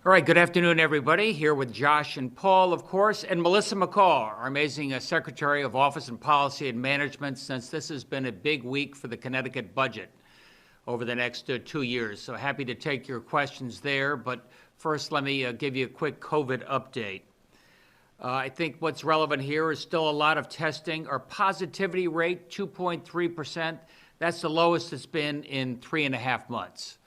All right, good afternoon, everybody. Here with Josh and Paul, of course, and Melissa McCall, our amazing Secretary of Office and Policy and Management, since this has been a big week for the Connecticut budget over the next 2 years. So happy to take your questions there. But first, let me give you a quick COVID update. I think what's relevant here is still a lot of testing. Our positivity rate, 2.3%. That's the lowest it's been in 3.5 months.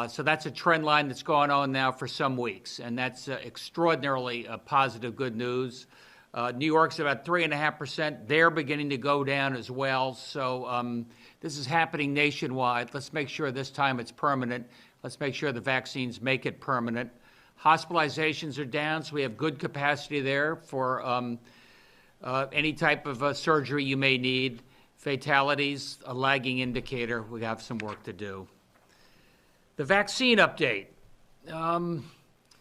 So that's a trend line that's going on now for some weeks, and that's extraordinarily positive good news. New York's about 3.5%. They're beginning to go down as well. So this is happening nationwide. Let's make sure this time it's permanent. Let's make sure the vaccines make it permanent. Hospitalizations are down, so we have good capacity there for any type of surgery you may need. Fatalities, a lagging indicator. We have some work to do. The vaccine update,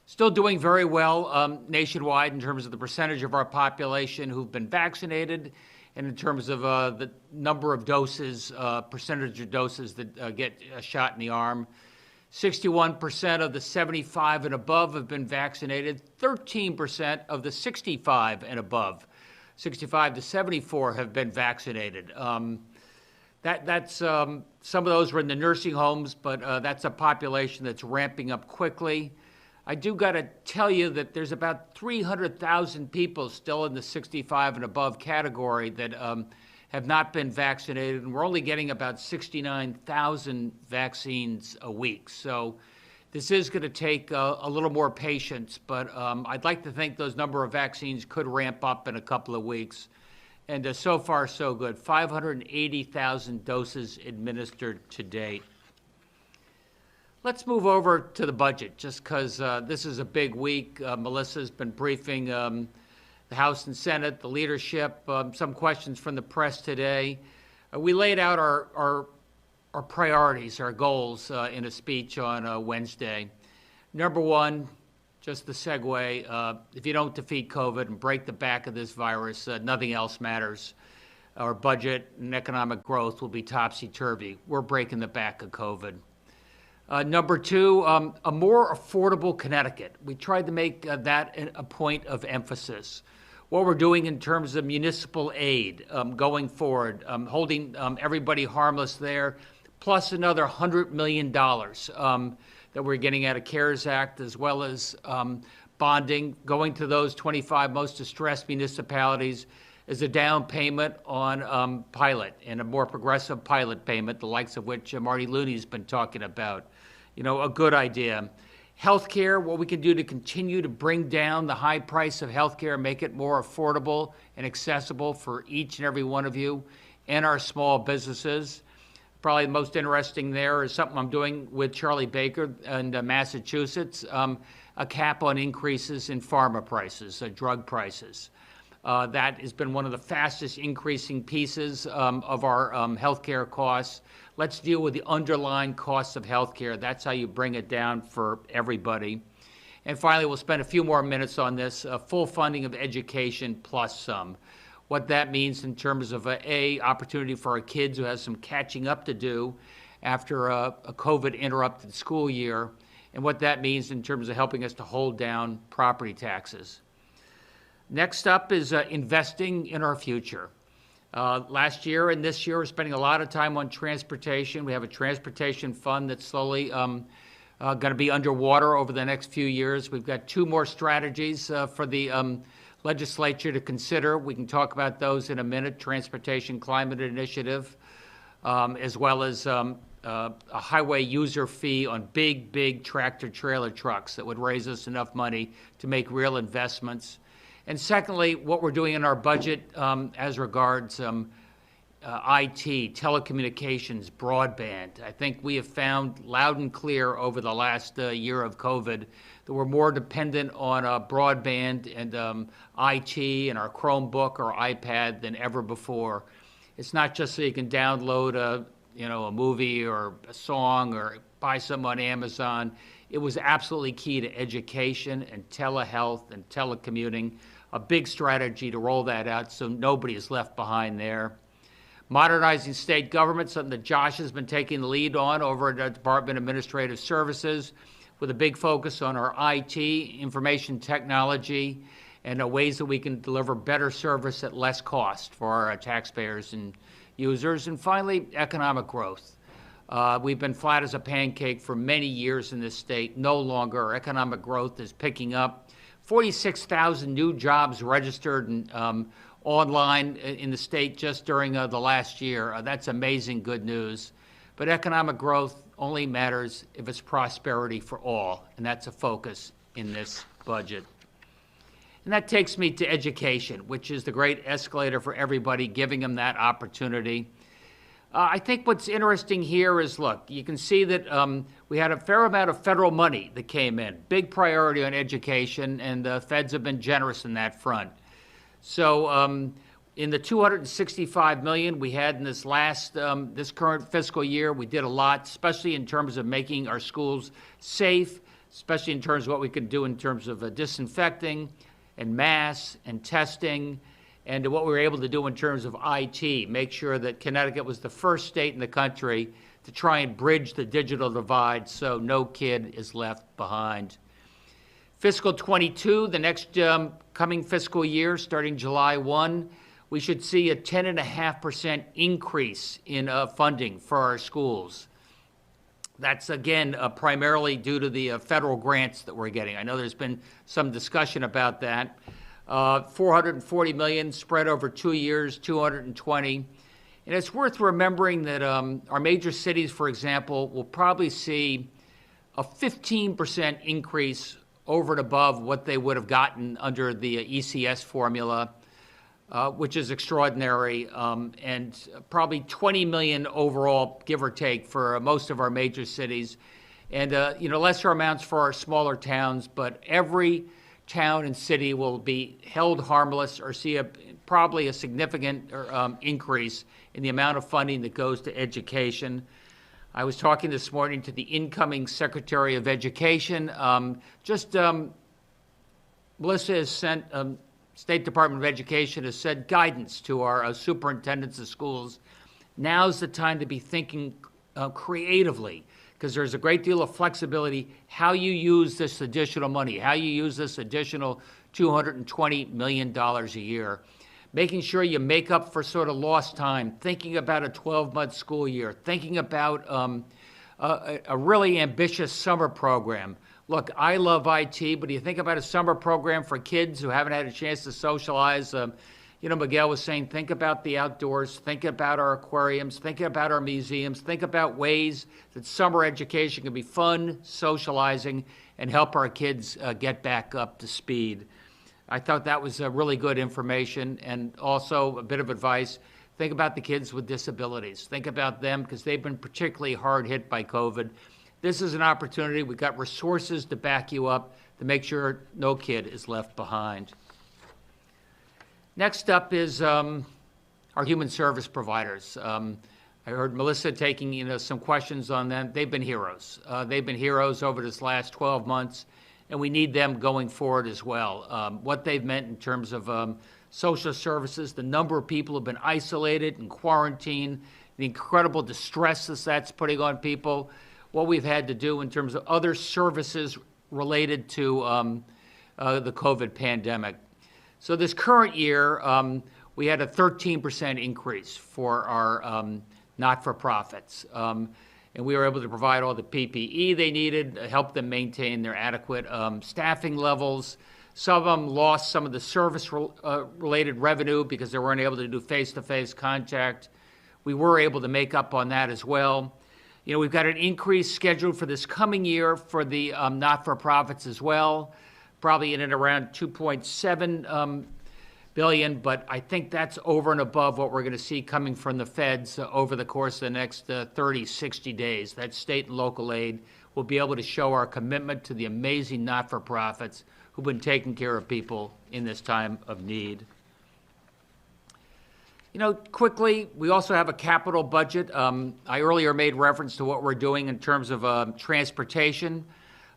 still doing very well nationwide in terms of the percentage of our population who've been vaccinated and in terms of the number of doses, percentage of doses that get a shot in the arm. 61% of the 75 and above have been vaccinated, 13% of the 65 and above, 65 to 74 have been vaccinated. That's some of those were in the nursing homes, but that's a population that's ramping up quickly. I do got to tell you that there's about 300,000 people still in the 65 and above category that have not been vaccinated, and we're only getting about 69,000 vaccines a week. So this is going to take a little more patience, but I'd like to think those number of vaccines could ramp up in a couple of weeks. And so far, so good. 580,000 doses administered to date. Let's move over to the budget, just because this is a big week. Melissa's been briefing the House and Senate, the leadership, some questions from the press today. We laid out our priorities, our goals in a speech on Wednesday. Number one, just the segue, if you don't defeat COVID and break the back of this virus, nothing else matters. Our budget and economic growth will be topsy-turvy. We're breaking the back of COVID. Number two, a more affordable Connecticut. We tried to make that a point of emphasis. What we're doing in terms of municipal aid going forward, holding everybody harmless there, plus another $100 million that we're getting out of CARES Act, as well as bonding, going to those 25 most distressed municipalities as a down payment on pilot and a more progressive pilot payment, the likes of which Marty Looney's been talking about. You know, a good idea. Healthcare, what we can do to continue to bring down the high price of healthcare, make it more affordable and accessible for each and every one of you and our small businesses. Probably the most interesting there is something I'm doing with Charlie Baker in Massachusetts, a cap on increases in pharma prices, drug prices. That has been one of the fastest increasing pieces of our healthcare costs. Let's deal with the underlying costs of healthcare. That's how you bring it down for everybody. And finally, we'll spend a few more minutes on this, full funding of education plus some. What that means in terms of a opportunity for our kids who has some catching up to do after a COVID interrupted school year, and what that means in terms of helping us to hold down property taxes. Next up is investing in our future. Last year and this year, we're spending a lot of time on transportation. We have a transportation fund that's slowly going to be underwater over the next few years. We've got 2 more strategies for the legislature to consider. We can talk about those in a minute. Transportation Climate Initiative, as well as a highway user fee on big tractor trailer trucks that would raise us enough money to make real investments. And secondly, what we're doing in our budget as regards IT, telecommunications, broadband. I think we have found loud and clear over the last year of COVID that we're more dependent on broadband and IT and our Chromebook or iPad than ever before. It's not just so you can download a movie or a song or buy some on Amazon. It was absolutely key to education and telehealth and telecommuting. A big strategy to roll that out so nobody is left behind there. Modernizing state government, something that Josh has been taking the lead on over at the Department of Administrative Services. with a big focus on our IT, information technology, and ways that we can deliver better service at less cost for our taxpayers and users. And finally, economic growth. We've been flat as a pancake for many years in this state. No longer. Our economic growth is picking up. 46,000 new jobs registered online in the state just during the last year. That's amazing good news. But economic growth only matters if it's prosperity for all, and that's a focus in this budget. And that takes me to education, which is the great escalator for everybody, giving them that opportunity. I think what's interesting here is, look, you can see that we had a fair amount of federal money that came in, big priority on education, and the feds have been generous in that front. So in the $265 million we had in this this current fiscal year, we did a lot, especially in terms of making our schools safe, especially in terms of what we could do in terms of disinfecting and masks and testing, and what we were able to do in terms of IT, make sure that Connecticut was the first state in the country to try and bridge the digital divide so no kid is left behind. Fiscal 22, the next coming fiscal year, starting July 1, we should see a 10.5% increase in funding for our schools. That's, again, primarily due to the federal grants that we're getting. I know there's been some discussion about that. $440 million spread over 2 years, 220. And it's worth remembering that our major cities, for example, will probably see a 15% increase over and above what they would have gotten under the ECS formula, which is extraordinary, and probably $20 million overall, give or take, for most of our major cities, and lesser amounts for our smaller towns. But every town and city will be held harmless or see probably a significant increase in the amount of funding that goes to education. I was talking this morning to the incoming Secretary of Education. Melissa has sent, State Department of Education has said guidance to our superintendents of schools. Now's the time to be thinking creatively, because there's a great deal of flexibility how you use this additional money, how you use this additional $220 million a year. Making sure you make up for sort of lost time, thinking about a 12-month school year, thinking about a really ambitious summer program. Look, I love IT, but you think about a summer program for kids who haven't had a chance to socialize. Miguel was saying, think about the outdoors, think about our aquariums, think about our museums, think about ways that summer education can be fun, socializing, and help our kids get back up to speed. I thought that was really good information, and also a bit of advice. Think about the kids with disabilities. Think about them, because they've been particularly hard hit by COVID. This is an opportunity. We've got resources to back you up to make sure no kid is left behind. Next up is our human service providers. I heard Melissa taking some questions on them. They've been heroes. They've been heroes over this last 12 months. And we need them going forward as well. What they've meant in terms of social services, the number of people who have been isolated and quarantined, the incredible distress that's putting on people, what we've had to do in terms of other services related to the COVID pandemic. So this current year, we had a 13% increase for our not-for-profits. And we were able to provide all the PPE they needed, help them maintain their adequate staffing levels. Some of them lost some of the service-related revenue because they weren't able to do face-to-face contact. We were able to make up on that as well. We've got an increase scheduled for this coming year for the not-for-profits as well, probably in and around $2.7 billion, but I think that's over and above what we're going to see coming from the feds over the course of the next 30, 60 days. That state and local aid will be able to show our commitment to the amazing not-for-profits who've been taking care of people in this time of need. Quickly, we also have a capital budget. I earlier made reference to what we're doing in terms of transportation.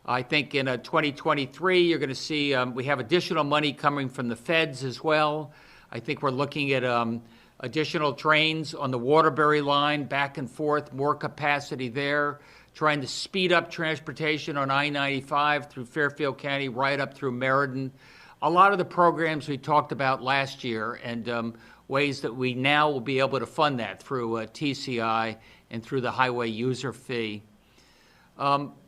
I think in 2023, you're going to see we have additional money coming from the feds as well. I think we're looking at additional trains on the Waterbury line, back and forth, more capacity there trying to speed up transportation on I-95 through Fairfield County, right up through Meriden. A lot of the programs we talked about last year, and ways that we now will be able to fund that through TCI and through the highway user fee.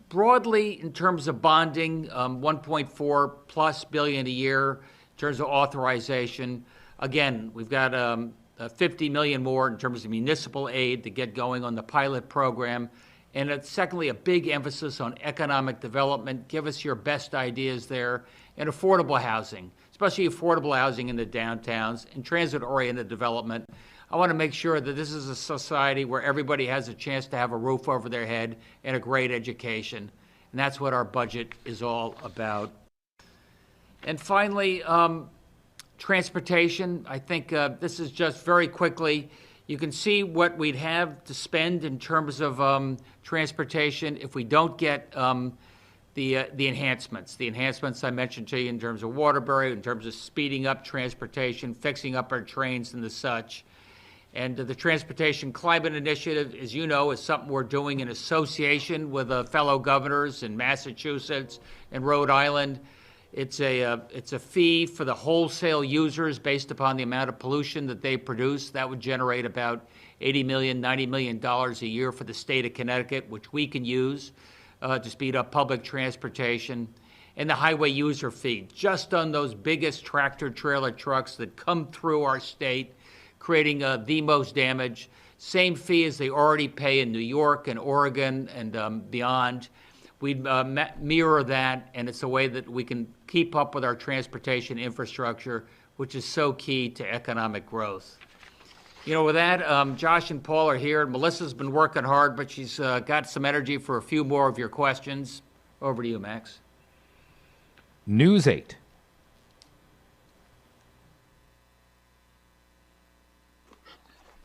Broadly, in terms of bonding, 1.4 plus billion a year in terms of authorization. Again, we've got 50 million more in terms of municipal aid to get going on the pilot program. And secondly, a big emphasis on economic development. Give us your best ideas there. And affordable housing, especially affordable housing in the downtowns and transit-oriented development. I want to make sure that this is a society where everybody has a chance to have a roof over their head and a great education. And that's what our budget is all about. And finally, transportation. I think this is just very quickly. You can see what we'd have to spend in terms of transportation if we don't get the enhancements I mentioned to you in terms of Waterbury, in terms of speeding up transportation, fixing up our trains and the such. And the Transportation Climate Initiative, as you know, is something we're doing in association with fellow governors in Massachusetts and Rhode Island. It's a fee for the wholesale users based upon the amount of pollution that they produce. That would generate about $80 million, $90 million a year for the state of Connecticut, which we can use to speed up public transportation. And the highway user fee, just on those biggest tractor trailer trucks that come through our state, creating the most damage. Same fee as they already pay in New York and Oregon and beyond. We'd mirror that, and it's a way that we can keep up with our transportation infrastructure, which is so key to economic growth. You know, with that, Josh and Paul are here. Melissa's been working hard, but she's got some energy for a few more of your questions. Over to you, Max. News 8.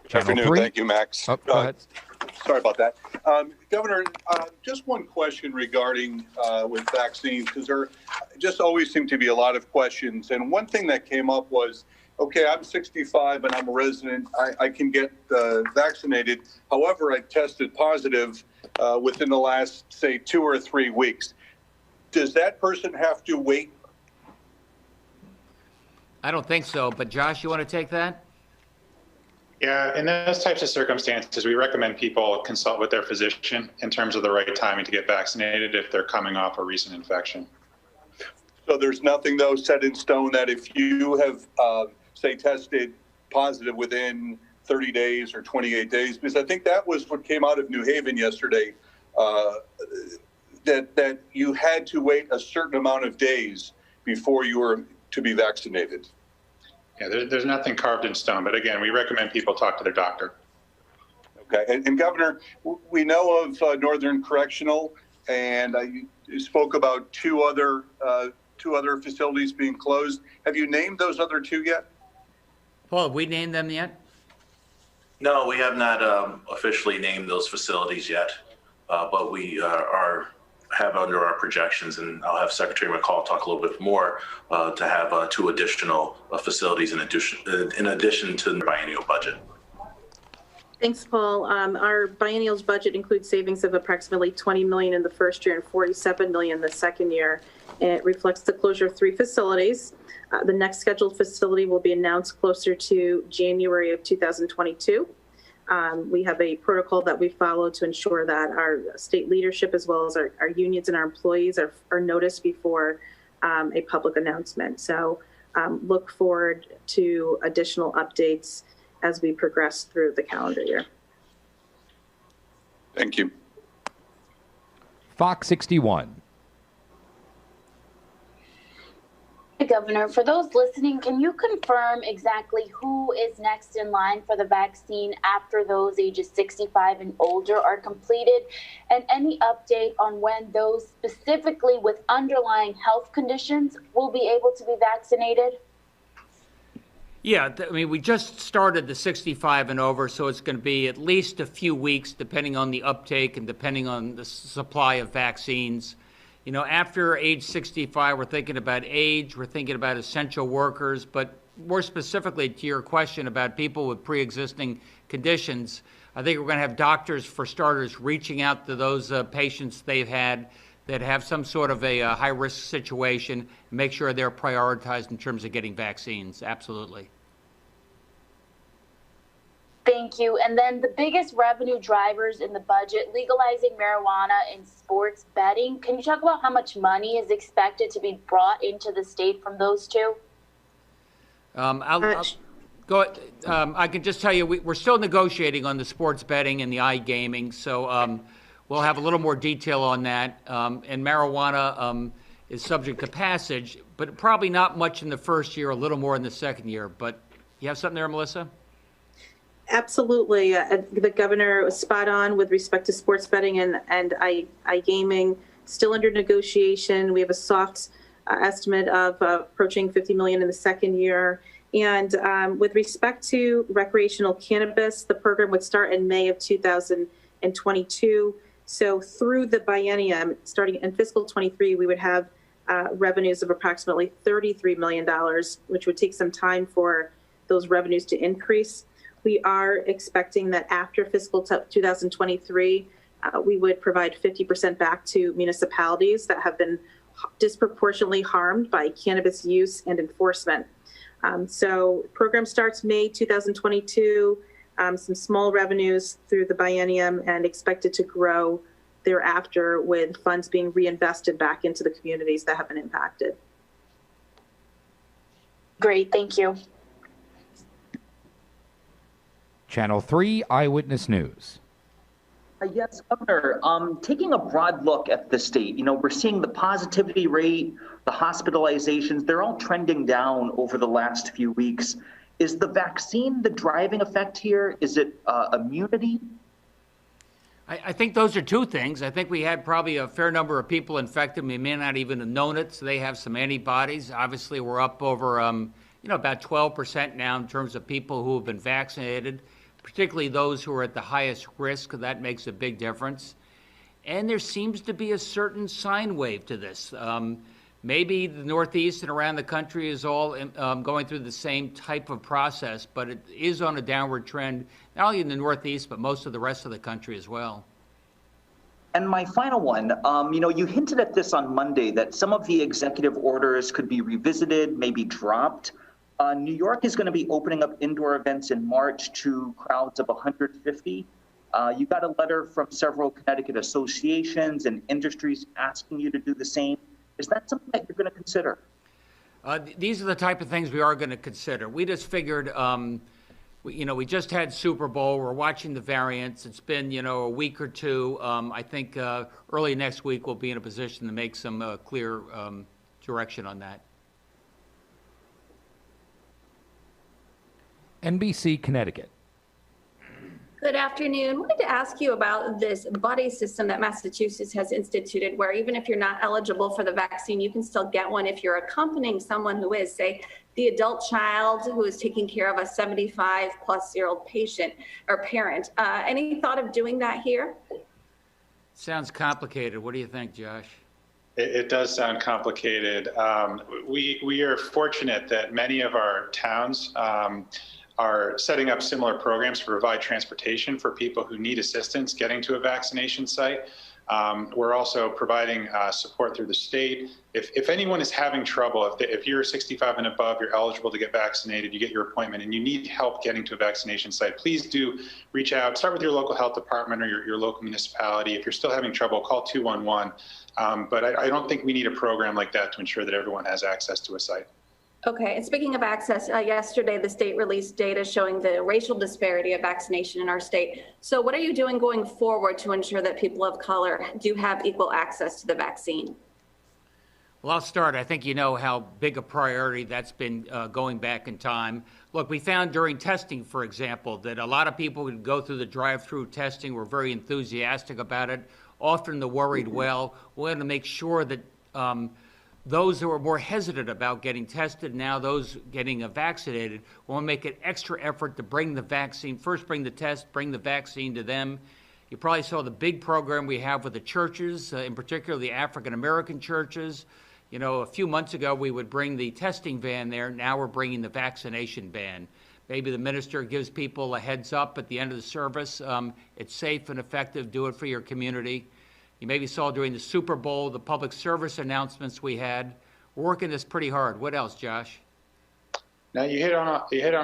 Good afternoon. Thank you, Max. Oh, go ahead. Sorry about that. Governor, just one question regarding with vaccines, because there just always seem to be a lot of questions. And one thing that came up was, okay, I'm 65 and I'm a resident. I can get vaccinated. However, I tested positive within the last, say, 2 or 3 weeks. Does that person have to wait? I don't think so, but Josh, you want to take that? Yeah, in those types of circumstances, we recommend people consult with their physician in terms of the right timing to get vaccinated if they're coming off a recent infection. So there's nothing, though, set in stone that if you have, say, tested positive within 30 days or 28 days, because I think that was what came out of New Haven yesterday, that you had to wait a certain amount of days before you were to be vaccinated. Yeah, there's nothing carved in stone, but again, we recommend people talk to their doctor. Okay, and Governor, we know of Northern Correctional, and you spoke about two other facilities being closed. Have you named those other two yet? Paul, have we named them yet? No, we have not officially named those facilities yet, but we have under our projections, and I'll have Secretary McCall talk a little bit more to have 2 additional facilities in addition to the biennial budget. Thanks, Paul. Our biennial budget includes savings of approximately $20 million in the first year and $47 million the second year. It reflects the closure of 3 facilities. The next scheduled facility will be announced closer to January of 2022. We have a protocol that we follow to ensure that our state leadership, as well as our unions and our employees, are noticed before a public announcement. So look forward to additional updates as we progress through the calendar year. Thank you. Fox 61. Governor, for those listening, can you confirm exactly who is next in line for the vaccine after those ages 65 and older are completed? And any update on when those specifically with underlying health conditions will be able to be vaccinated? Yeah, I mean, we just started the 65 and over, so it's going to be at least a few weeks, depending on the uptake and depending on the supply of vaccines. You know, after age 65, we're thinking about age, we're thinking about essential workers, but more specifically to your question about people with pre-existing conditions, I think we're going to have doctors, for starters, reaching out to those patients they've had that have some sort of a high-risk situation, and make sure they're prioritized in terms of getting vaccines. Absolutely. Thank you. And then the biggest revenue drivers in the budget, legalizing marijuana in sports betting. Can you talk about how much money is expected to be brought into the state from those two? I can just tell you, we're still negotiating on the sports betting and the iGaming, so we'll have a little more detail on that. And marijuana is subject to passage, but probably not much in the first year, a little more in the second year. But you have something there, Melissa? Absolutely. The governor was spot on with respect to sports betting and iGaming. Still under negotiation. We have a soft estimate of approaching $50 million in the second year. And with respect to recreational cannabis, the program would start in May of 2022. So through the biennium, starting in fiscal 23, we would have revenues of approximately $33 million, which would take some time for those revenues to increase. We are expecting that after fiscal 2023, we would provide 50% back to municipalities that have been disproportionately harmed by cannabis use and enforcement. So program starts May 2022, some small revenues through the biennium, and expected to grow thereafter with funds being reinvested back into the communities that have been impacted. Great, thank you. Channel 3 Eyewitness News. Yes, Governor, taking a broad look at the state, we're seeing the positivity rate, the hospitalizations, they're all trending down over the last few weeks. Is the vaccine the driving effect here? Is it immunity? I think those are two things. I think we had probably a fair number of people infected. We may not even have known it, so they have some antibodies. Obviously, we're up over, about 12% now in terms of people who have been vaccinated, particularly those who are at the highest risk. That makes a big difference. And there seems to be a certain sine wave to this. Maybe the Northeast and around the country is all going through the same type of process, but it is on a downward trend, not only in the Northeast, but most of the rest of the country as well. And my final one, you hinted at this on Monday that some of the executive orders could be revisited, maybe dropped. New York is going to be opening up indoor events in March to crowds of 150. You got a letter from several Connecticut associations and industries asking you to do the same. Is that something that you're going to consider? These are the type of things we are going to consider. We just figured, we just had Super Bowl. We're watching the variants. It's been, a week or two. I think early next week we'll be in a position to make some clear direction on that. NBC Connecticut. Good afternoon. I wanted to ask you about this buddy system that Massachusetts has instituted, where even if you're not eligible for the vaccine, you can still get one if you're accompanying someone who is, say, the adult child who is taking care of a 75-plus-year-old patient or parent. Any thought of doing that here? Sounds complicated. What do you think, Josh? It does sound complicated. We are fortunate that many of our towns are setting up similar programs to provide transportation for people who need assistance getting to a vaccination site. We're also providing support through the state. If anyone is having trouble, if you're 65 and above, you're eligible to get vaccinated, you get your appointment, and you need help getting to a vaccination site, please do reach out. Start with your local health department or your local municipality. If you're still having trouble, call 211. But I don't think we need a program like that to ensure that everyone has access to a site. Okay, and speaking of access, yesterday the state released data showing the racial disparity of vaccination in our state. So what are you doing going forward to ensure that people of color do have equal access to the vaccine? Well, I'll start. I think you know how big a priority that's been going back in time. Look, we found during testing, for example, that a lot of people who go through the drive-through testing were very enthusiastic about it. Often the worried, well, we want to make sure that those who are more hesitant about getting tested, now those getting vaccinated, will make an extra effort to bring the vaccine, first bring the test, bring the vaccine to them. You probably saw the big program we have with the churches, in particular the African-American churches. A few months ago we would bring the testing van there. Now we're bringing the vaccination van Maybe the minister gives people a heads up at the end of the service. It's safe and effective. Do it for your community. You maybe saw during the Super Bowl, the public service announcements we had. We're working this pretty hard. What else, Josh? Now, you hit on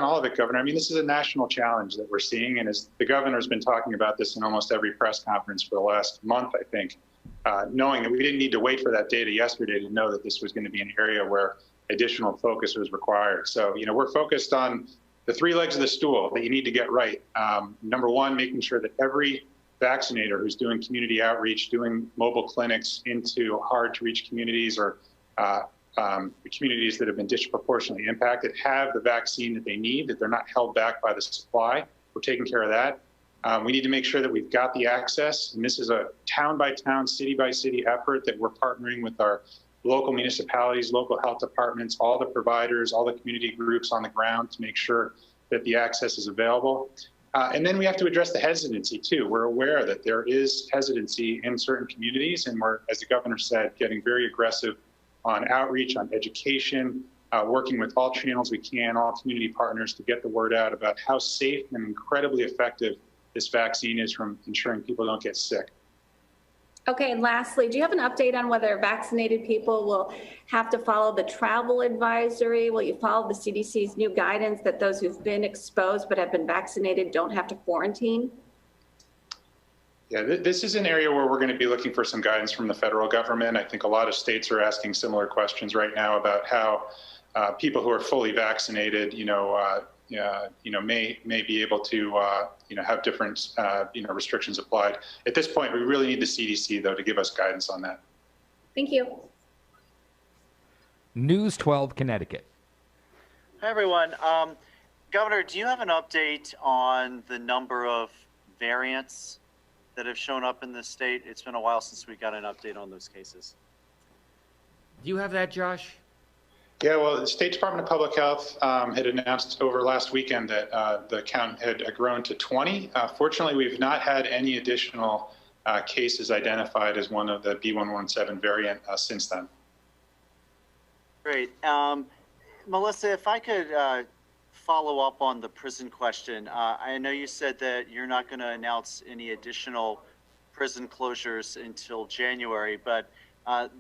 all of it, Governor. I mean, this is a national challenge that we're seeing, and as the governor's been talking about this in almost every press conference for the last month, I think, knowing that we didn't need to wait for that data yesterday to know that this was going to be an area where additional focus was required. So, we're focused on the three legs of the stool that you need to get right. Number one, making sure that every vaccinator who's doing community outreach, doing mobile clinics into hard-to-reach communities or communities that have been disproportionately impacted have the vaccine that they need, that they're not held back by the supply. We're taking care of that. We need to make sure that we've got the access, and this is a town-by-town, city-by-city effort that we're partnering with our local municipalities, local health departments, all the providers, all the community groups on the ground to make sure that the access is available. And then we have to address the hesitancy too. We're aware that there is hesitancy in certain communities, and we're, as the governor said, getting very aggressive on outreach, on education, working with all channels we can, all community partners to get the word out about how safe and incredibly effective this vaccine is from ensuring people don't get sick. Okay, and lastly, do you have an update on whether vaccinated people will have to follow the travel advisory? Will you follow the CDC's new guidance that those who've been exposed but have been vaccinated don't have to quarantine? Yeah, this is an area where we're going to be looking for some guidance from the federal government. I think a lot of states are asking similar questions right now about how people who are fully vaccinated, may be able to, have different, restrictions applied. At this point, we really need the CDC, though, to give us guidance on that. Thank you. News 12 Connecticut. Hi, everyone. Governor, do you have an update on the number of variants that have shown up in the state? It's been a while since we got an update on those cases. Do you have that, Josh? Yeah, well, the State Department of Public Health had announced over last weekend that the count had grown to 20. Fortunately, we've not had any additional cases identified as one of the B117 variant since then. Great. Melissa, if I could follow up on the prison question. I know you said that you're not going to announce any additional prison closures until January, but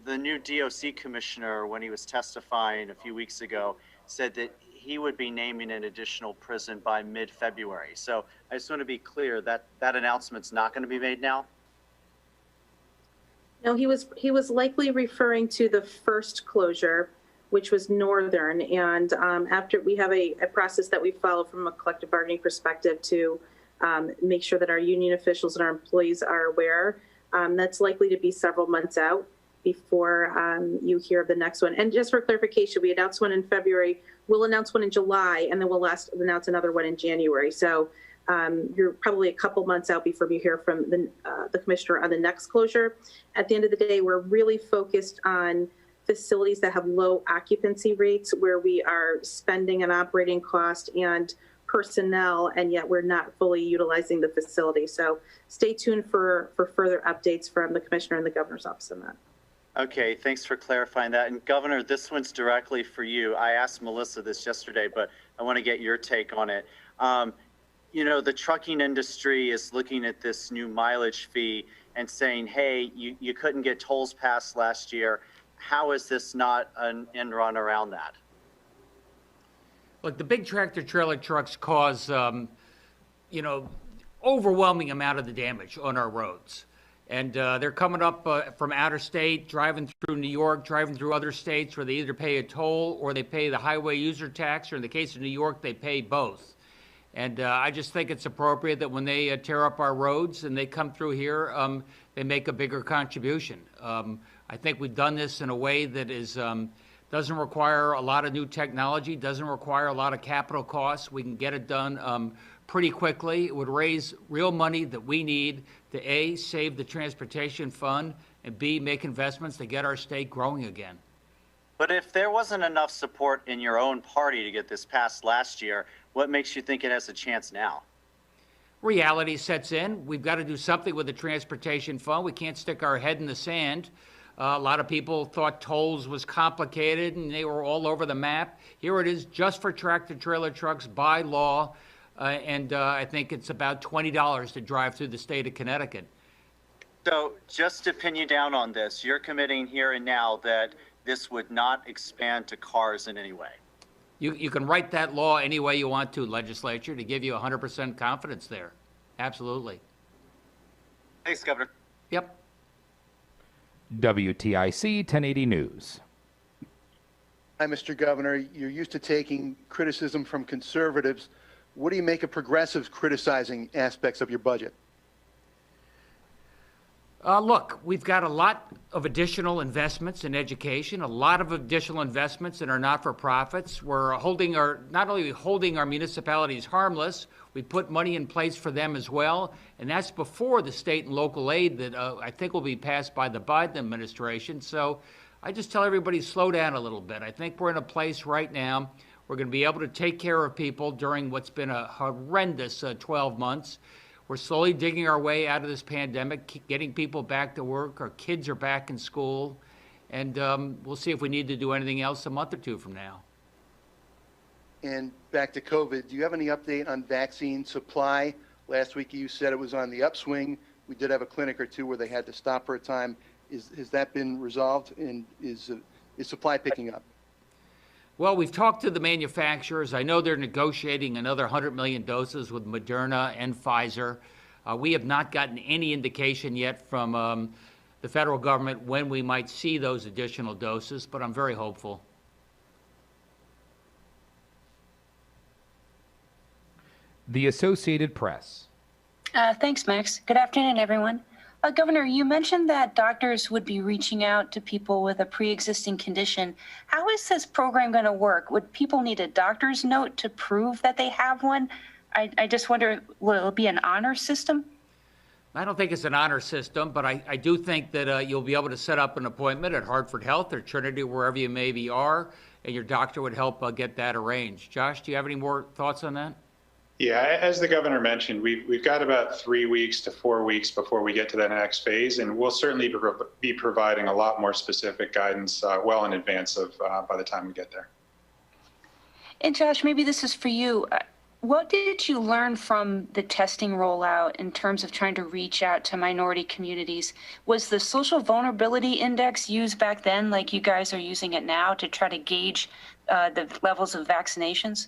the new DOC commissioner, when he was testifying a few weeks ago, said that he would be naming an additional prison by mid-February. So I just want to be clear that that announcement's not going to be made now? No, he was likely referring to the first closure, which was Northern. And after we have a process that we follow from a collective bargaining perspective to make sure that our union officials and our employees are aware, that's likely to be several months out before you hear of the next one. And just for clarification, we announced one in February, we'll announce one in July, and then we'll announce another one in January. So you're probably a couple months out before you hear from the commissioner on the next closure. At the end of the day, we're really focused on facilities that have low occupancy rates, where we are spending an operating cost and personnel, and yet we're not fully utilizing the facility. So stay tuned for further updates from the commissioner and the governor's office on that. Okay, thanks for clarifying that. And Governor, this one's directly for you. I asked Melissa this yesterday, but I want to get your take on it. You know, the trucking industry is looking at this new mileage fee and saying, hey, you couldn't get tolls passed last year. How is this not an end run around that? Look, the big tractor trailer trucks cause, overwhelming amount of the damage on our roads. And they're coming up from outer state, driving through New York, driving through other states where they either pay a toll or they pay the highway user tax, or in the case of New York, they pay both. And I just think it's appropriate that when they tear up our roads and they come through here, they make a bigger contribution. I think we've done this in a way that is doesn't require a lot of new technology, doesn't require a lot of capital costs. We can get it done pretty quickly. It would raise real money that we need to A, save the transportation fund, and B, make investments to get our state growing again. But if there wasn't enough support in your own party to get this passed last year, what makes you think it has a chance now? Reality sets in. We've got to do something with the transportation fund. We can't stick our head in the sand. A lot of people thought tolls was complicated and they were all over the map. Here it is, just for tractor trailer trucks by law. I think it's about $20 to drive through the state of Connecticut. So just to pin you down on this, you're committing here and now that this would not expand to cars in any way. You can write that law any way you want to, legislature, to give you 100% confidence there. Absolutely. Thanks, Governor. Yep. WTIC 1080 News. Hi, Mr. Governor. You're used to taking criticism from conservatives. What do you make of progressives criticizing aspects of your budget? Look, we've got a lot of additional investments in education, a lot of additional investments in our not-for-profits. We're not only holding our municipalities harmless, we put money in place for them as well, and that's before the state and local aid that I think will be passed by the Biden administration. So I just tell everybody, slow down a little bit. I think we're in a place right now we're going to be able to take care of people during what's been a horrendous 12 months. We're slowly digging our way out of this pandemic, getting people back to work. Our kids are back in school. And we'll see if we need to do anything else a month or two from now. And back to COVID, do you have any update on vaccine supply? Last week you said it was on the upswing. We did have a clinic or two where they had to stop for a time. Has that been resolved, and is supply picking up? Well, we've talked to the manufacturers. I know they're negotiating another 100 million doses with Moderna and Pfizer. We have not gotten any indication yet from the federal government when we might see those additional doses, but I'm very hopeful. The Associated Press. Thanks, Max. Good afternoon, everyone. Governor, you mentioned that doctors would be reaching out to people with a pre-existing condition. How is this program going to work? Would people need a doctor's note to prove that they have one? I just wonder, will it be an honor system? I don't think it's an honor system, but I do think that you'll be able to set up an appointment at Hartford Health or Trinity, wherever you maybe are, and your doctor would help get that arranged. Josh, do you have any more thoughts on that? Yeah, as the governor mentioned, we've got about 3 weeks to 4 weeks before we get to the next phase, and we'll certainly be providing a lot more specific guidance well in advance of by the time we get there. And Josh, maybe this is for you. What did you learn from the testing rollout in terms of trying to reach out to minority communities? Was the social vulnerability index used back then like you guys are using it now to try to gauge the levels of vaccinations?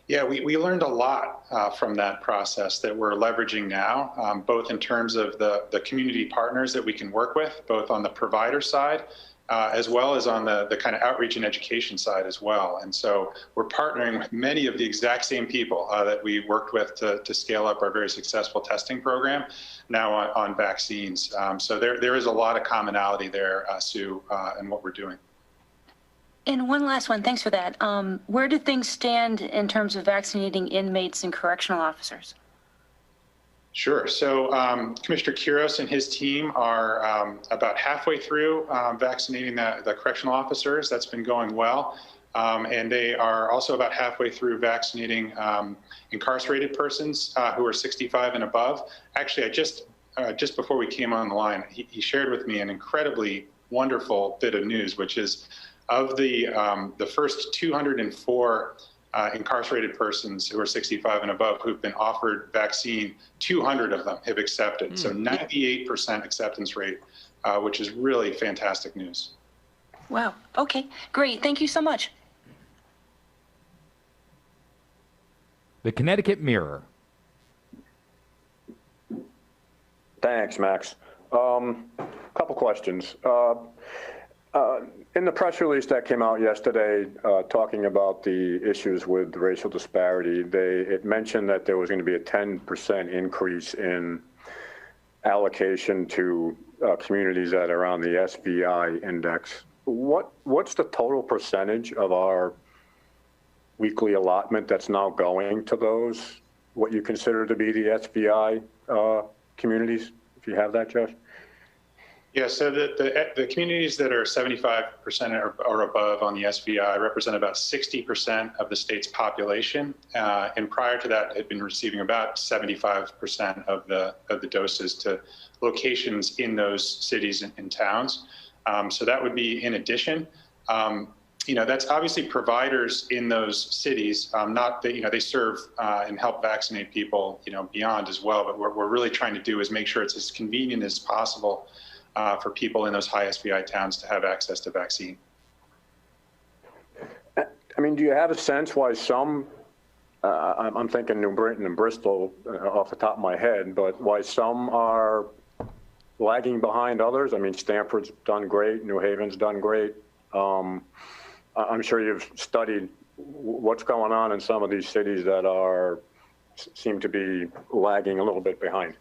Yeah, we learned a lot from that process that we're leveraging now, both in terms of the community partners that we can work with, both on the provider side, as well as on the kind of outreach and education side as well. And so we're partnering with many of the exact same people that we worked with to scale up our very successful testing program now on vaccines. So there is a lot of commonality there, Sue, in what we're doing. And one last one, thanks for that. Where do things stand in terms of vaccinating inmates and correctional officers? Sure. So Commissioner Quiros and his team are about halfway through vaccinating the correctional officers. That's been going well. And they are also about halfway through vaccinating incarcerated persons who are 65 and above. Actually, just before we came on the line, he shared with me an incredibly wonderful bit of news, which is of the first 204 incarcerated persons who are 65 and above who've been offered vaccine, 200 of them have accepted. So 98% acceptance rate, which is really fantastic news. Wow. Okay, great. Thank you so much. The Connecticut Mirror. Thanks, Max. Couple questions. In the press release that came out yesterday talking about the issues with racial disparity, it mentioned that there was going to be a 10% increase in allocation to communities that are on the SVI index. What's the total percentage of our weekly allotment that's now going to those, what you consider to be the SVI communities, if you have that, Josh? Yeah, so the communities that are 75% or above on the SVI represent about 60% of the state's population, and prior to that had been receiving about 75% of the doses to locations in those cities and towns. So that would be in addition. That's obviously providers in those cities, not that, they serve and help vaccinate people, beyond as well. But what we're really trying to do is make sure it's as convenient as possible for people in those high SVI towns to have access to vaccine. I mean, do you have a sense why some, I'm thinking New Britain and Bristol off the top of my head, but why some are lagging behind others? I mean, Stanford's done great, New Haven's done great. I'm sure you've studied what's going on in some of these cities that seem to be lagging a little bit behind.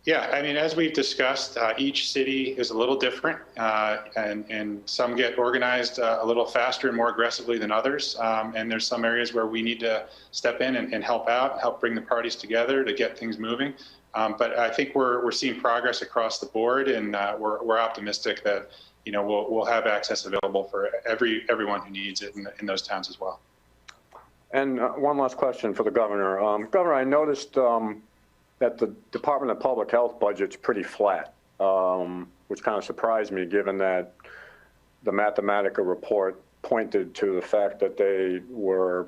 Yeah, I mean, as we've discussed, each city is a little different, and some get organized a little faster and more aggressively than others. And there's some areas where we need to step in and help out, help bring the parties together to get things moving. But I think we're seeing progress across the board, and we're optimistic that we'll have access available for everyone who needs it in those towns as well. And one last question for the governor. Governor, I noticed that the Department of Public Health budget's pretty flat, which kind of surprised me given that the Mathematica report pointed to the fact that they were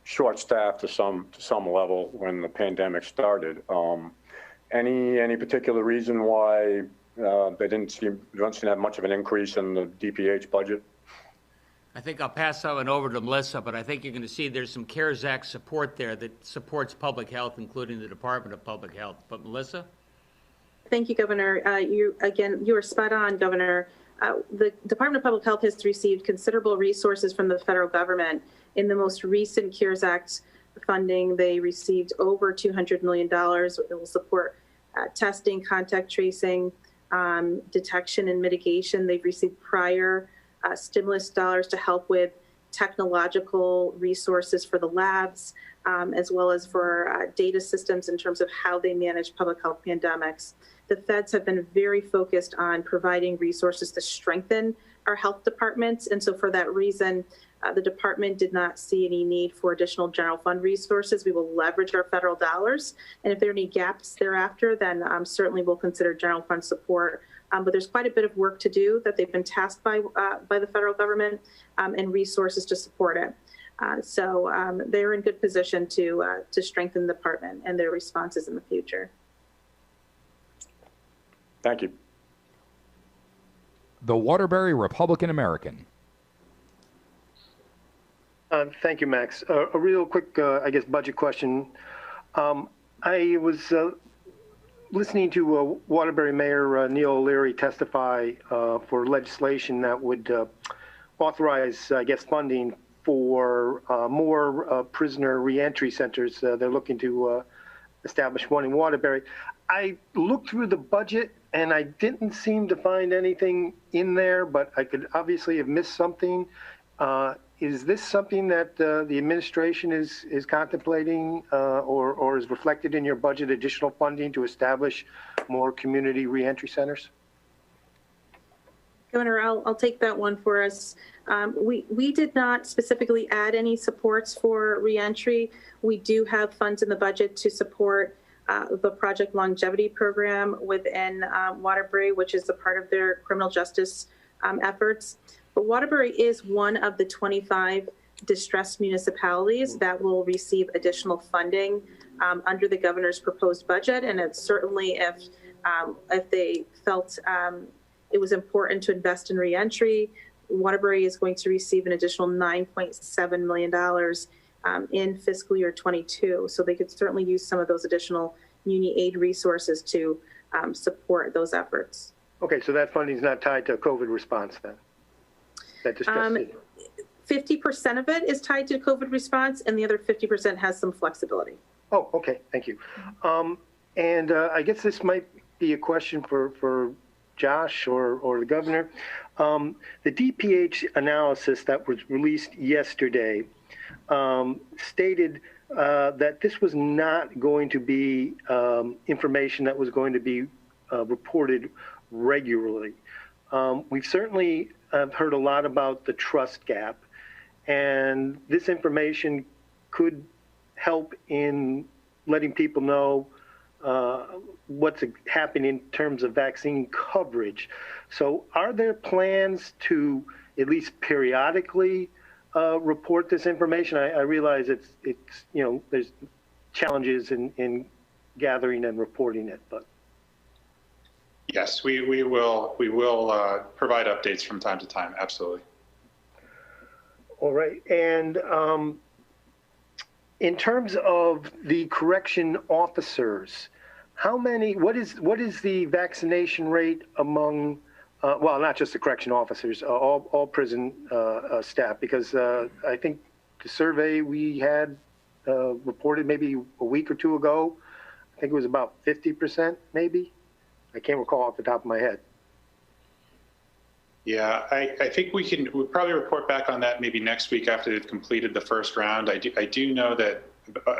short-staffed to some level when the pandemic started. Any particular reason why they don't seem to have much of an increase in the DPH budget? I think I'll pass that one over to Melissa, but I think you're going to see there's some CARES Act support there that supports public health, including the Department of Public Health. But Melissa? Thank you, Governor. You are spot on, Governor. The Department of Public Health has received considerable resources from the federal government. In the most recent CARES Act funding, they received over $200 million. It will support testing, contact tracing, detection and mitigation. They've received prior stimulus dollars to help with technological resources for the labs, as well as for data systems in terms of how they manage public health pandemics. The feds have been very focused on providing resources to strengthen our health departments. And so for that reason, the department did not see any need for additional general fund resources. We will leverage our federal dollars. And if there are any gaps thereafter, then certainly we'll consider general fund support. But there's quite a bit of work to do that they've been tasked by the federal government and resources to support it. So they're in good position to strengthen the department and their responses in the future. Thank you. The Waterbury Republican American. Thank you, Max. A real quick, budget question. I was listening to Waterbury Mayor Neil O'Leary testify for legislation that would authorize, funding for more prisoner reentry centers. They're looking to establish one in Waterbury. I looked through the budget and I didn't seem to find anything in there, but I could obviously have missed something. Is this something that the administration is contemplating or is reflected in your budget, additional funding to establish more community reentry centers? Governor, I'll take that one for us. We did not specifically add any supports for reentry. We do have funds in the budget to support the Project Longevity program within Waterbury, which is a part of their criminal justice efforts. But Waterbury is one of the 25 distressed municipalities that will receive additional funding under the governor's proposed budget. And it's certainly if they felt it was important to invest in reentry, Waterbury is going to receive an additional $9.7 million in fiscal year 22. So they could certainly use some of those additional muni aid resources to support those efforts. Okay, so that funding is not tied to COVID response then? 50% of it is tied to COVID response, and the other 50% has some flexibility. Oh, okay, thank you. And I guess this might be a question for Josh or the governor. The DPH analysis that was released yesterday stated that this was not going to be information that was going to be reported regularly. We've certainly heard a lot about the trust gap, and this information could help in letting people know what's happening in terms of vaccine coverage. So are there plans to at least periodically report this information? I realize it's there's challenges in gathering and reporting it, but. Yes, we will provide updates from time to time. Absolutely. All right, and in terms of the correction officers, what is the vaccination rate among, well, not just the correction officers, all prison staff? Because I think the survey we had reported maybe a week or two ago, I think it was about 50%, maybe. I can't recall off the top of my head. Yeah, I think we'll probably report back on that maybe next week after they've completed the first round. I do know that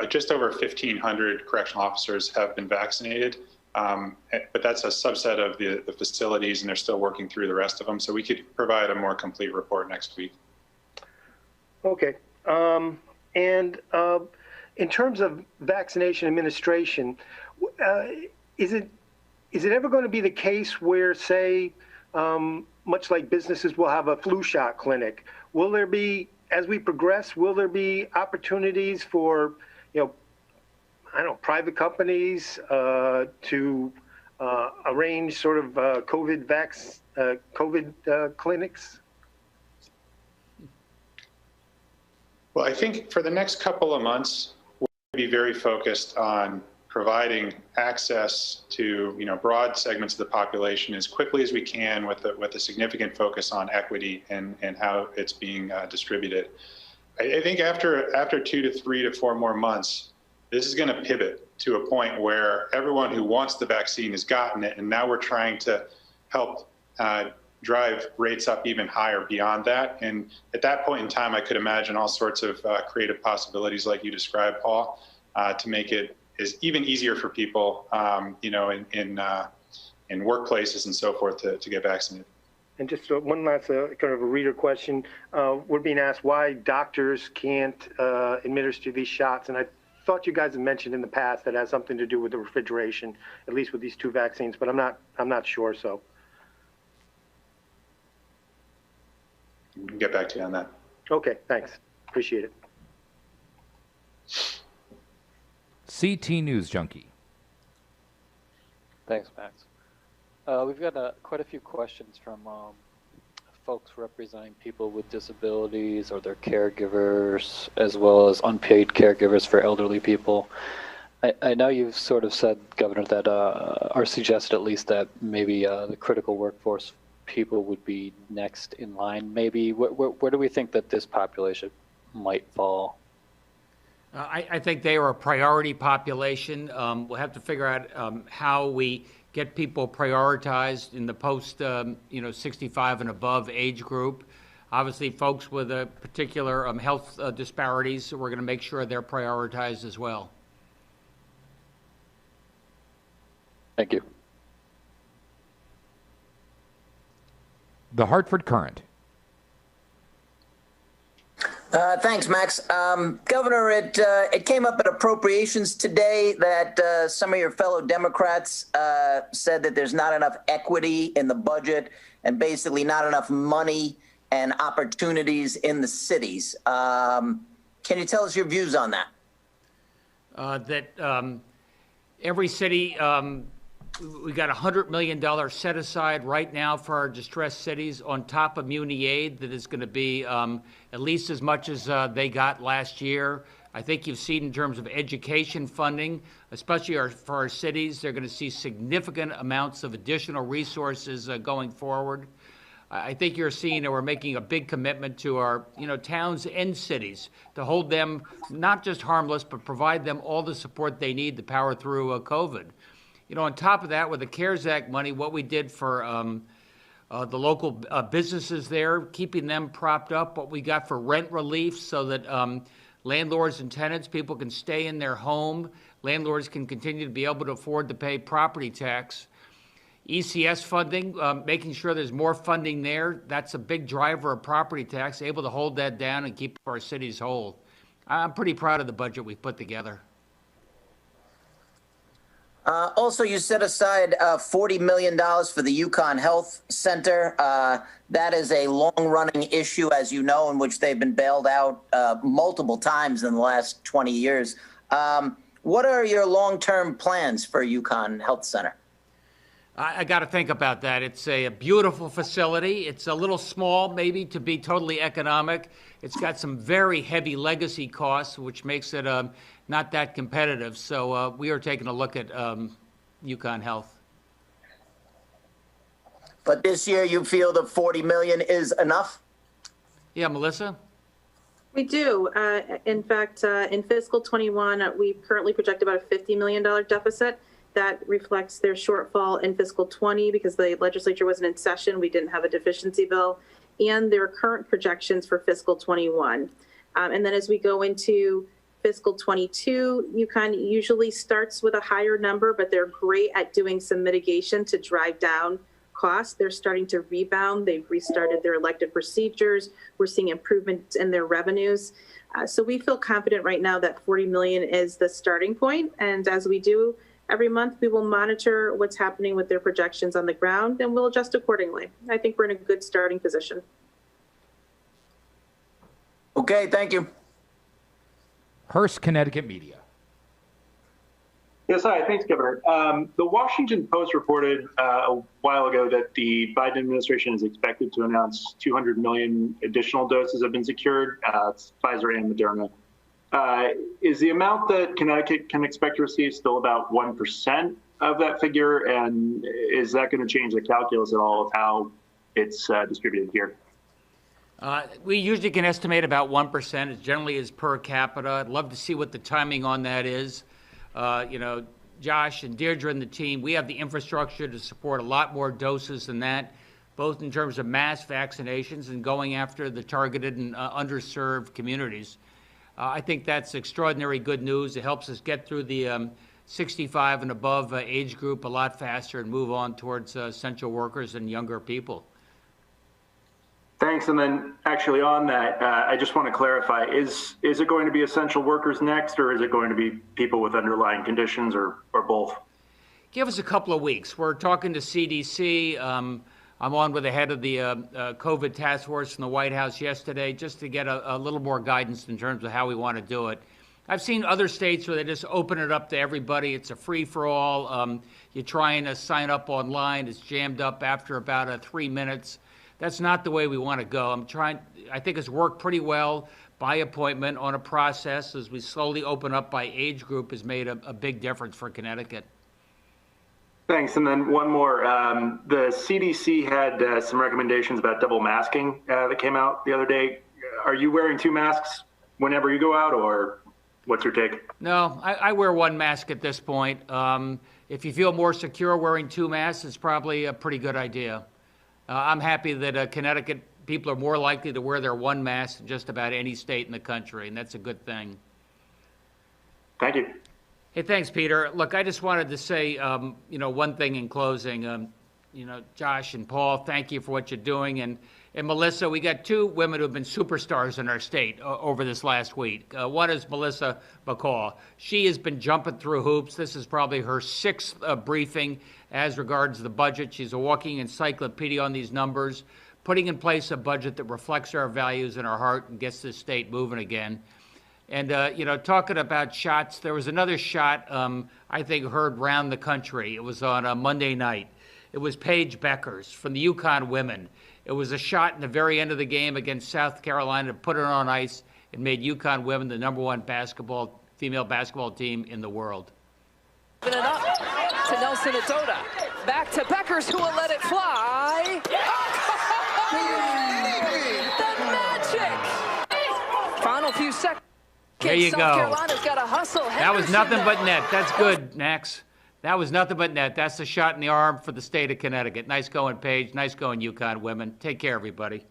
just over 1,500 correctional officers have been vaccinated, but that's a subset of the facilities, and they're still working through the rest of them. So we could provide a more complete report next week. Okay. And in terms of vaccination administration, is it ever going to be the case where, say, much like businesses will have a flu shot clinic, will there be, as we progress, will there be opportunities for, private companies to arrange sort of COVID clinics? Well, I think for the next couple of months, we'll be very focused on providing access to broad segments of the population as quickly as we can, with a significant focus on equity and how it's being distributed. I think after 2 to 3 to 4 more months, this is going to pivot to a point where everyone who wants the vaccine has gotten it, and now we're trying to help drive rates up even higher beyond that. And at that point in time, I could imagine all sorts of creative possibilities like you described, Paul, to make it is even easier for people, in workplaces and so forth to get vaccinated. And just one last kind of a reader question. We're being asked why doctors can't administer these shots. And I thought you guys had mentioned in the past that has something to do with the refrigeration, at least with these 2 vaccines, but I'm not sure, so. We can get back to you on that. Okay, thanks. Appreciate it. CT News Junkie. Thanks, Max. We've got quite a few questions from folks representing people with disabilities or their caregivers, as well as unpaid caregivers for elderly people. I know you've sort of said, Governor, that or suggested at least that maybe the critical workforce people would be next in line. Maybe where do we think that this population might fall? I think they are a priority population. We'll have to figure out how we get people prioritized in the post, 65 and above age group. Obviously, folks with a particular health disparities, we're going to make sure they're prioritized as well. Thank you. The Hartford Current. Thanks, Max. Governor, it came up at appropriations today that some of your fellow Democrats said that there's not enough equity in the budget and basically not enough money and opportunities in the cities. Can you tell us your views on that? Every city, we got $100 million set aside right now for our distressed cities on top of Muni Aid that is going to be at least as much as they got last year. I think you've seen in terms of education funding, especially for our cities, they're going to see significant amounts of additional resources going forward. I think you're seeing that we're making a big commitment to our towns and cities to hold them not just harmless, but provide them all the support they need to power through COVID. On top of that, with the CARES Act money, what we did for the local businesses there, keeping them propped up, what we got for rent relief so that landlords and tenants, people can stay in their home. Landlords can continue to be able to afford to pay property tax. ECS funding, making sure there's more funding there. That's a big driver of property tax, able to hold that down and keep our cities whole. I'm pretty proud of the budget we've put together. Also, you set aside $40 million for the Yukon Health Center. That is a long-running issue, as you know, in which they've been bailed out multiple times in the last 20 years. What are your long-term plans for Yukon Health Center? I got to think about that. It's a beautiful facility. It's a little small, maybe, to be totally economic. It's got some very heavy legacy costs, which makes it not that competitive. So we are taking a look at Yukon Health. But this year, you feel the $40 million is enough? Yeah, Melissa? We do. In fact, in fiscal 21, we currently project about a $50 million deficit. That reflects their shortfall in fiscal 20 because the legislature wasn't in session. We didn't have a deficiency bill, and their current projections for fiscal 21. And then as we go into fiscal 22, Yukon usually starts with a higher number, but they're great at doing some mitigation to drive down costs. They're starting to rebound. They've restarted their elective procedures. We're seeing improvements in their revenues. So we feel confident right now that 40 million is the starting point. And as we do every month, we will monitor what's happening with their projections on the ground, and we'll adjust accordingly. I think we're in a good starting position. Okay, thank you. Hearst, Connecticut Media. Yes, hi. Thanks, Governor. The Washington Post reported a while ago that the Biden administration is expected to announce 200 million additional doses have been secured. It's Pfizer and Moderna. Is the amount that Connecticut can expect to receive still about 1% of that figure? And is that going to change the calculus at all of how it's distributed here? We usually can estimate about 1%. It generally is per capita. I'd love to see what the timing on that is. You know, Josh and Deirdre and the team, we have the infrastructure to support a lot more doses than that, both in terms of mass vaccinations and going after the targeted and underserved communities. I think that's extraordinary good news. It helps us get through the 65 and above age group a lot faster and move on towards essential workers and younger people. Thanks. And then actually on that, I just want to clarify, is it going to be essential workers next, or is it going to be people with underlying conditions, or both? Give us a couple of weeks. We're talking to CDC. I'm on with the head of the COVID task force in the White House yesterday just to get a little more guidance in terms of how we want to do it. I've seen other states where they just open it up to everybody. It's a free-for-all. You try and sign up online. It's jammed up after about 3 minutes. That's not the way we want to go. I think it's worked pretty well by appointment on a process as we slowly open up by age group has made a big difference for Connecticut. Thanks. And then one more. The CDC had some recommendations about double masking that came out the other day. Are you wearing 2 masks whenever you go out, or what's your take? No, I wear 1 mask at this point. If you feel more secure wearing 2 masks, it's probably a pretty good idea. I'm happy that Connecticut people are more likely to wear their 1 mask than just about any state in the country, and that's a good thing. Thank you. Hey, thanks, Peter. Look, I just wanted to say, one thing in closing. Josh and Paul, thank you for what you're doing. And Melissa, we got 2 women who have been superstars in our state over this last week. One is Melissa McCall. She has been jumping through hoops. This is probably her 6th briefing as regards the budget. She's a walking encyclopedia on these numbers, putting in place a budget that reflects our values in our heart and gets this state moving again. And, talking about shots, there was another shot I think heard round the country. It was on a Monday night. It was Paige Beckers from the Yukon women. It was a shot in the very end of the game against South Carolina to put it on ice and made Yukon women the #1 female basketball team in the world. It up to Nelson Adoda. Back to Beckers, who will let it fly. The magic. Final few seconds. There you South go. Carolina's got a hustle. That was nothing but net. That's good, Max. That was nothing but net. That's a shot in the arm for the state of Connecticut. Nice going, Paige. Nice going, Yukon women. Take care, everybody.